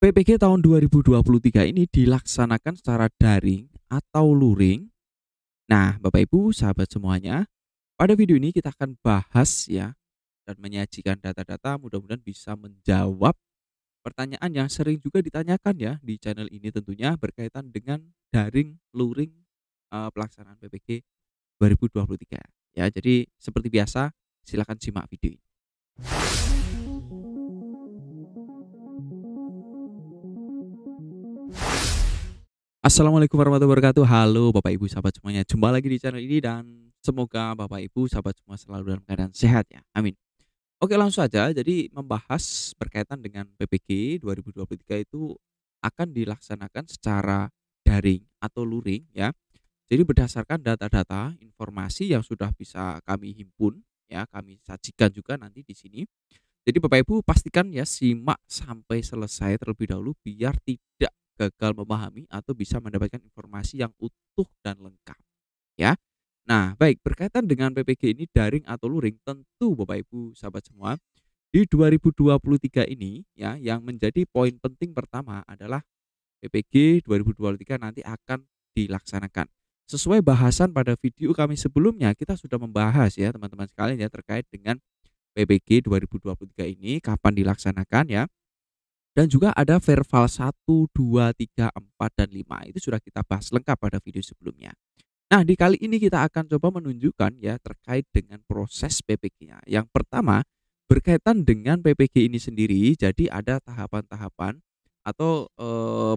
PPG tahun 2023 ini dilaksanakan secara daring atau luring. Nah, Bapak Ibu, sahabat semuanya, pada video ini kita akan bahas ya dan menyajikan data-data mudah-mudahan bisa menjawab pertanyaan yang sering juga ditanyakan ya di channel ini tentunya berkaitan dengan daring luring pelaksanaan PPG 2023. Ya, jadi seperti biasa silakan simak video ini. Assalamualaikum warahmatullahi wabarakatuh. Halo Bapak Ibu sahabat semuanya. Jumpa lagi di channel ini dan semoga Bapak Ibu sahabat semua selalu dalam keadaan sehat ya. Amin. Oke, langsung saja. Jadi membahas berkaitan dengan PPG 2023 itu akan dilaksanakan secara daring atau luring ya. Jadi berdasarkan data-data informasi yang sudah bisa kami himpun ya, kami sajikan juga nanti di sini. Jadi Bapak Ibu pastikan ya simak sampai selesai terlebih dahulu biar tidak gagal memahami atau bisa mendapatkan informasi yang utuh dan lengkap ya. Nah, baik berkaitan dengan PPG ini daring atau luring tentu Bapak Ibu sahabat semua di 2023 ini ya yang menjadi poin penting pertama adalah PPG 2023 nanti akan dilaksanakan. Sesuai bahasan pada video kami sebelumnya kita sudah membahas ya teman-teman sekalian ya terkait dengan PPG 2023 ini kapan dilaksanakan ya. Dan juga ada verbal 1, 2, 3, 4, dan 5 itu sudah kita bahas lengkap pada video sebelumnya. Nah, di kali ini kita akan coba menunjukkan ya terkait dengan proses PPG-nya. Yang pertama, berkaitan dengan PPG ini sendiri, jadi ada tahapan-tahapan atau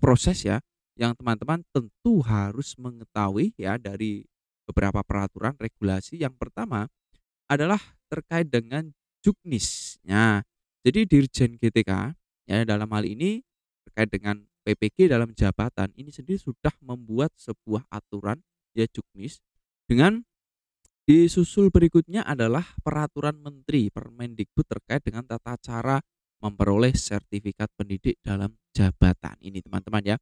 proses ya yang teman-teman tentu harus mengetahui ya dari beberapa peraturan regulasi. Yang pertama adalah terkait dengan juknis. Nah, jadi Dirjen GTK ya dalam hal ini terkait dengan PPG dalam jabatan ini sendiri sudah membuat sebuah aturan ya juknis dengan disusul berikutnya adalah peraturan menteri Permendikbud terkait dengan tata cara memperoleh sertifikat pendidik dalam jabatan ini teman-teman ya.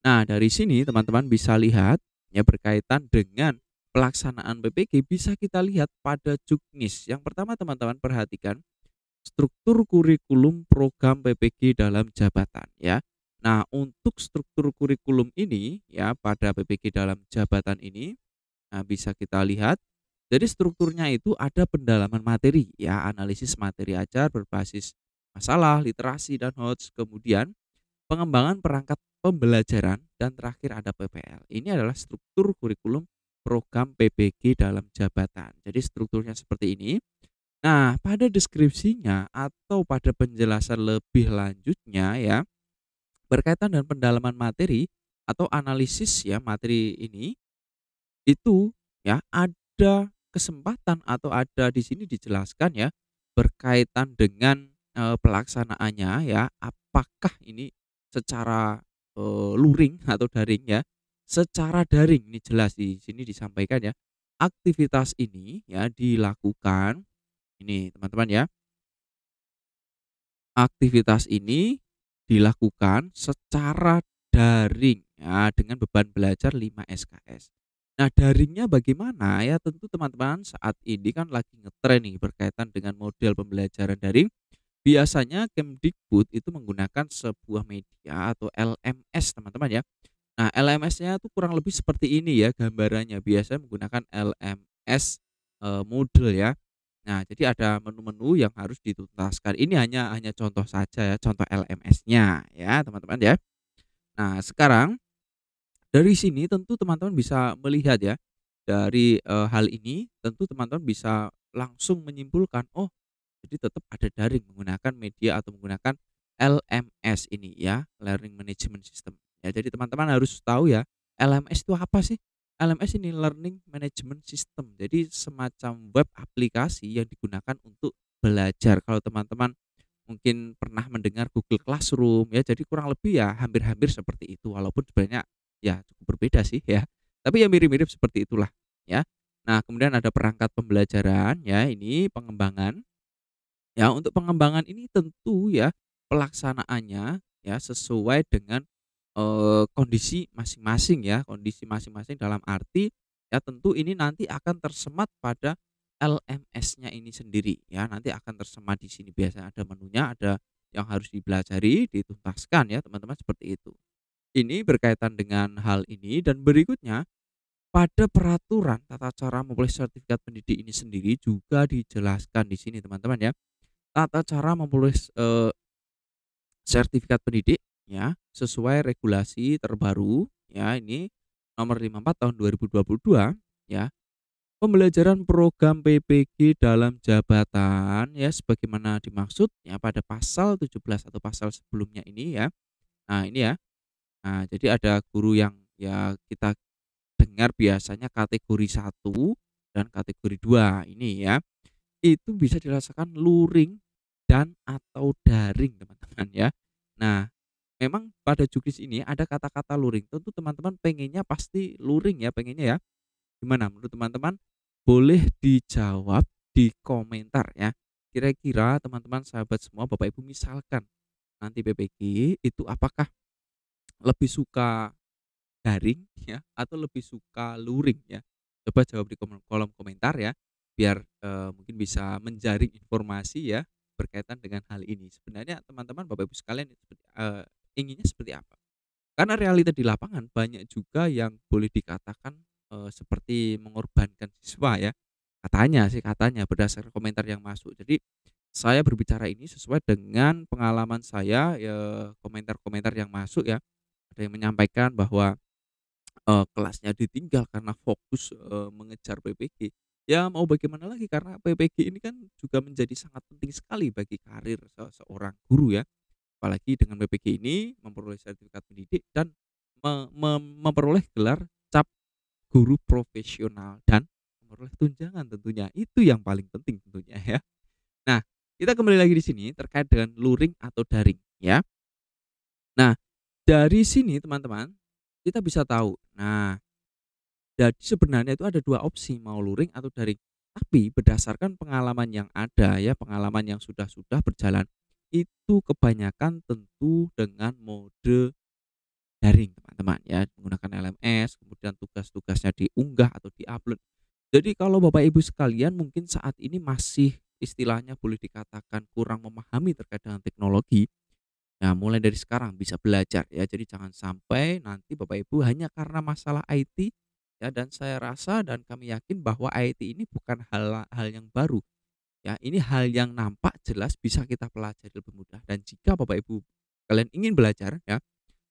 Nah, dari sini teman-teman bisa lihat ya berkaitan dengan pelaksanaan PPG bisa kita lihat pada juknis. Yang pertama teman-teman perhatikan struktur kurikulum program PPG dalam jabatan ya. Nah, untuk struktur kurikulum ini ya pada PPG dalam jabatan ini bisa kita lihat. Jadi strukturnya itu ada pendalaman materi ya, analisis materi ajar berbasis masalah, literasi dan notes, kemudian pengembangan perangkat pembelajaran dan terakhir ada PPL. Ini adalah struktur kurikulum program PPG dalam jabatan. Jadi strukturnya seperti ini. Nah, pada deskripsinya atau pada penjelasan lebih lanjutnya ya, berkaitan dengan pendalaman materi atau analisis ya materi ini, itu ya ada kesempatan atau ada di sini dijelaskan ya, berkaitan dengan, pelaksanaannya ya, apakah ini secara, luring atau daring ya. Secara daring ini jelas di sini disampaikan ya, aktivitas ini ya dilakukan ini teman-teman ya, aktivitas ini dilakukan secara daring ya dengan beban belajar 5 SKS. Nah, daringnya bagaimana ya? Tentu teman-teman saat ini kan lagi ngetren nih berkaitan dengan model pembelajaran daring. Biasanya Kemdikbud itu menggunakan sebuah media atau LMS teman-teman ya. Nah, LMS-nya tuh kurang lebih seperti ini ya gambarannya. Biasanya menggunakan LMS Moodle ya. Nah, jadi ada menu-menu yang harus dituntaskan. Ini hanya contoh saja ya, contoh LMS-nya ya, teman-teman ya. Nah, sekarang dari sini tentu teman-teman bisa melihat ya, dari, hal ini tentu teman-teman bisa langsung menyimpulkan, oh jadi tetap ada daring menggunakan media atau menggunakan LMS ini ya, Learning Management System. Ya, jadi teman-teman harus tahu ya, LMS itu apa sih? LMS ini Learning Management System. Jadi semacam web aplikasi yang digunakan untuk belajar. Kalau teman-teman mungkin pernah mendengar Google Classroom ya, jadi kurang lebih ya hampir-hampir seperti itu walaupun sebenarnya ya cukup berbeda sih ya. Tapi ya mirip-mirip seperti itulah ya. Nah, kemudian ada perangkat pembelajaran ya, ini pengembangan. Ya, untuk pengembangan ini tentu ya pelaksanaannya ya sesuai dengan, kondisi masing-masing ya, kondisi masing-masing dalam arti ya tentu ini nanti akan tersemat pada LMS-nya ini sendiri ya, nanti akan tersemat di sini biasanya ada menunya, ada yang harus dipelajari, dituntaskan ya teman-teman, seperti itu. Ini berkaitan dengan hal ini dan berikutnya pada peraturan tata cara memperoleh sertifikat pendidik ini sendiri juga dijelaskan di sini teman-teman ya. Tata cara memperoleh sertifikat pendidik ya sesuai regulasi terbaru ya ini nomor 54 tahun 2022 ya. Pembelajaran program PPG dalam jabatan ya sebagaimana dimaksud ya pada pasal 17 atau pasal sebelumnya ini ya. Nah, ini ya. Nah, jadi ada guru yang ya kita dengar biasanya kategori 1 dan kategori 2 ini ya. Itu bisa dirasakan luring dan atau daring teman-teman ya. Nah, memang pada juknis ini ada kata-kata luring. Tentu teman-teman pengennya pasti luring ya, pengennya ya. Gimana menurut teman-teman? Boleh dijawab di komentar ya. Kira-kira teman-teman sahabat semua Bapak Ibu misalkan nanti PPG itu apakah lebih suka daring ya atau lebih suka luring ya? Coba jawab di kolom komentar ya biar mungkin bisa menjaring informasi ya berkaitan dengan hal ini. Sebenarnya teman-teman Bapak Ibu sekalian inginnya seperti apa? Karena realita di lapangan banyak juga yang boleh dikatakan, seperti mengorbankan siswa ya. Katanya sih, katanya berdasarkan komentar yang masuk. Jadi, saya berbicara ini sesuai dengan pengalaman saya, ya komentar-komentar yang masuk ya. Ada yang menyampaikan bahwa, kelasnya ditinggal karena fokus, mengejar PPG. Ya mau bagaimana lagi karena PPG ini kan juga menjadi sangat penting sekali bagi karir seorang guru ya. Apalagi dengan BPG ini memperoleh sertifikat pendidik dan memperoleh gelar cap guru profesional dan memperoleh tunjangan tentunya, itu yang paling penting tentunya ya. Nah, kita kembali lagi di sini terkait dengan luring atau daring ya. Nah, dari sini teman-teman, kita bisa tahu, nah jadi sebenarnya itu ada 2 opsi mau luring atau daring. Tapi berdasarkan pengalaman yang ada ya, pengalaman yang sudah berjalan, itu kebanyakan tentu dengan mode daring teman-teman ya, menggunakan LMS, kemudian tugas-tugasnya diunggah atau diupload. Jadi kalau Bapak Ibu sekalian mungkin saat ini masih istilahnya boleh dikatakan kurang memahami terkait dengan teknologi, nah mulai dari sekarang bisa belajar ya. Jadi jangan sampai nanti Bapak Ibu hanya karena masalah IT ya, dan saya rasa dan kami yakin bahwa IT ini bukan hal hal yang baru ya. Ini hal yang nampak jelas bisa kita pelajari lebih mudah dan jika Bapak Ibu kalian ingin belajar ya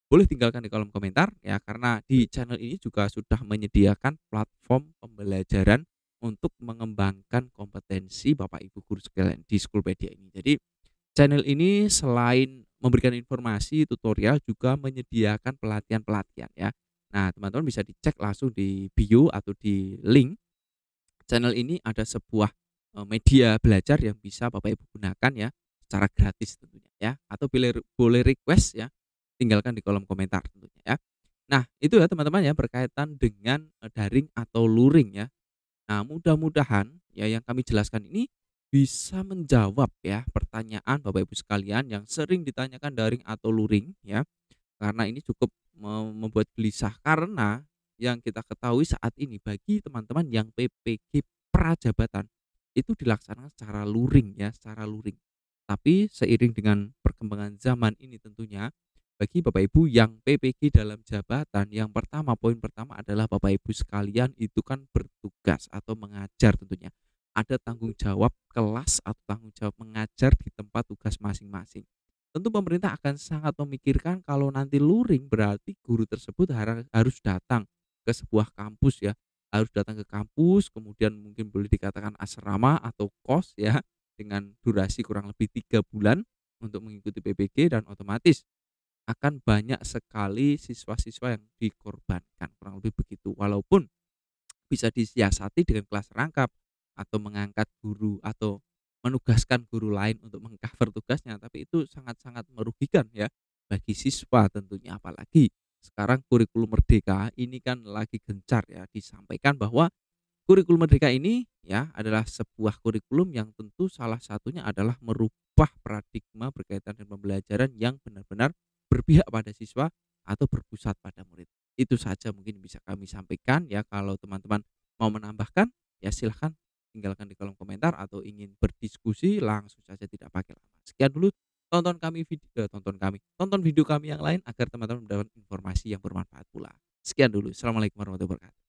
boleh tinggalkan di kolom komentar ya, karena di channel ini juga sudah menyediakan platform pembelajaran untuk mengembangkan kompetensi Bapak Ibu guru sekalian di Schoolpedia ini. Jadi channel ini selain memberikan informasi, tutorial juga menyediakan pelatihan-pelatihan ya. Nah, teman-teman bisa dicek langsung di bio atau di link channel ini ada sebuah media belajar yang bisa Bapak Ibu gunakan ya secara gratis tentunya ya, atau boleh request ya, tinggalkan di kolom komentar tentunya ya. Nah, itu ya teman-teman ya berkaitan dengan daring atau luring ya. Nah, mudah-mudahan ya yang kami jelaskan ini bisa menjawab ya pertanyaan Bapak Ibu sekalian yang sering ditanyakan daring atau luring ya. Karena ini cukup membuat gelisah karena yang kita ketahui saat ini bagi teman-teman yang PPG prajabatan itu dilaksanakan secara luring ya, secara luring. Tapi seiring dengan perkembangan zaman ini tentunya bagi Bapak Ibu yang PPG dalam jabatan, yang pertama, poin pertama adalah Bapak Ibu sekalian itu kan bertugas atau mengajar tentunya. Ada tanggung jawab kelas atau tanggung jawab mengajar di tempat tugas masing-masing. Tentu pemerintah akan sangat memikirkan kalau nanti luring berarti guru tersebut harus datang ke sebuah kampus ya, harus datang ke kampus, kemudian mungkin boleh dikatakan asrama atau kos ya, dengan durasi kurang lebih 3 bulan untuk mengikuti PPG dan otomatis akan banyak sekali siswa-siswa yang dikorbankan, kurang lebih begitu. Walaupun bisa disiasati dengan kelas rangkap atau mengangkat guru atau menugaskan guru lain untuk mengcover tugasnya, tapi itu sangat-sangat merugikan ya bagi siswa tentunya. Apalagi sekarang kurikulum merdeka ini kan lagi gencar ya disampaikan bahwa kurikulum merdeka ini ya adalah sebuah kurikulum yang tentu salah satunya adalah merubah paradigma berkaitan dengan pembelajaran yang benar-benar berpihak pada siswa atau berpusat pada murid. Itu saja mungkin bisa kami sampaikan ya. Kalau teman-teman mau menambahkan ya silahkan tinggalkan di kolom komentar atau ingin berdiskusi langsung saja tidak pakai lama. Sekian dulu tonton video kami yang lain agar teman-teman mendapat informasi yang bermanfaat pula. Sekian dulu, assalamualaikum warahmatullahi wabarakatuh.